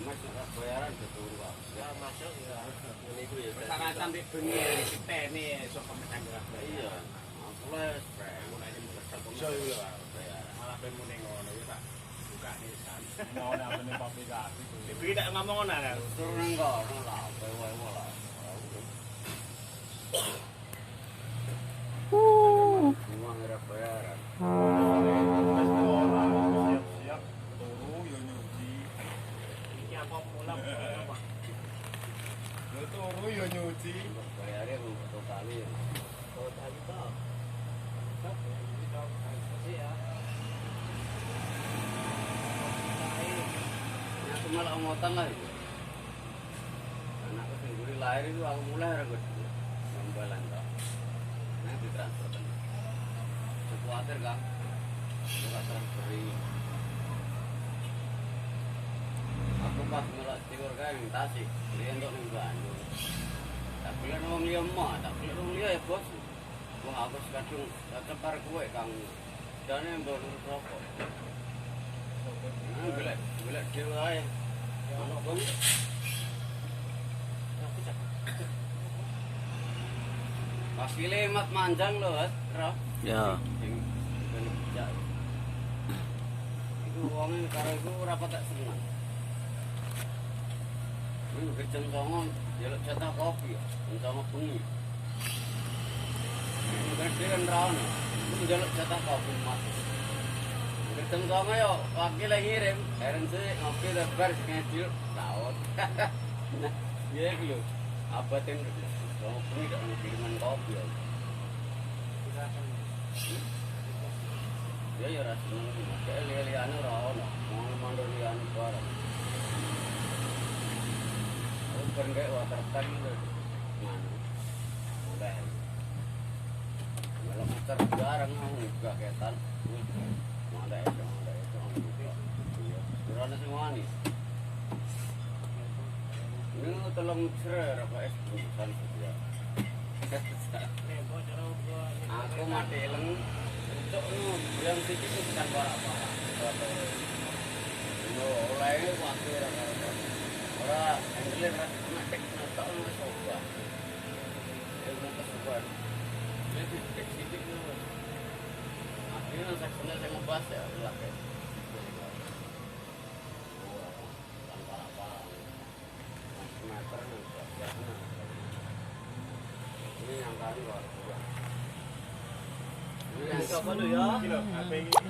Mas nek bayaran betul Pak. Ya masuk ya. Ini ku ya. Perkara sampai bengi kita ini sok kemetan gerak. Iya. Aku les Mulai ini besar iso iki lho bayaran. malah ben muni ngono ya tak buka nisan. Mau namanya aplikasi. Tapi tidak ngomong ngono kan. Terus nang kono lah, bae-bae lah. Semua ngira bayaran. Siap-siap turu yo nyuci. Iki apa mulam apa? Yo turu yo nyuci. Untuk bayarnya untuk kali ya. Oh tadi toh. Stop ya. Ini dong kasih ya. Ini aku malah ngotan lah itu. Anakku sendiri lahir itu aku mulai ragut. Gambalan toh. Nah ditransfer kan. Khawatir kan? Enggak transferi. Aku pas melak tidur kan yang Tasik, dia untuk ning Bandung. Tak boleh wong liya mah, tak boleh wong liya ya bos. Wong aku kadung cepar kowe Kang. Dane mbok nurut rokok. Nah, golek dhewe ae. Ono bang. Pas pilih mat manjang lho, Roh. Ya. Itu wongnya karo iku ora patek seneng. Ini gejeng songo, jaluk jatah kopi ya, sama bengi. Bukan dia kan rawan, itu jaluk jatah kopi mas. Gejeng songo yo, wakil lagi ngirim, heran sih ngopi lebar ngedil, laut. Nah, iya gitu. Apa tim sama bengi gak mau kiriman kopi ya. Ya ya rasanya, kayak lihat-lihatnya rawan, mau mandor lihatnya barang. Bukan kayak water tank itu mana udah kalau muter jarang aku juga ketan ada itu iya kurangnya semua nih ini tolong cerai apa es bukan saja aku mati leng untuk yang sedikit itu bukan barang-barang oleh waktu rata-rata orang Angler matek natal na soba. Yung nakasuban. May titik-titik na. Yun ang section na sa bus ya, laki. Ang parang-parang. Meter na. Ini yang kali baru. Ini yang Apa lu ya? Iki lho, HP iki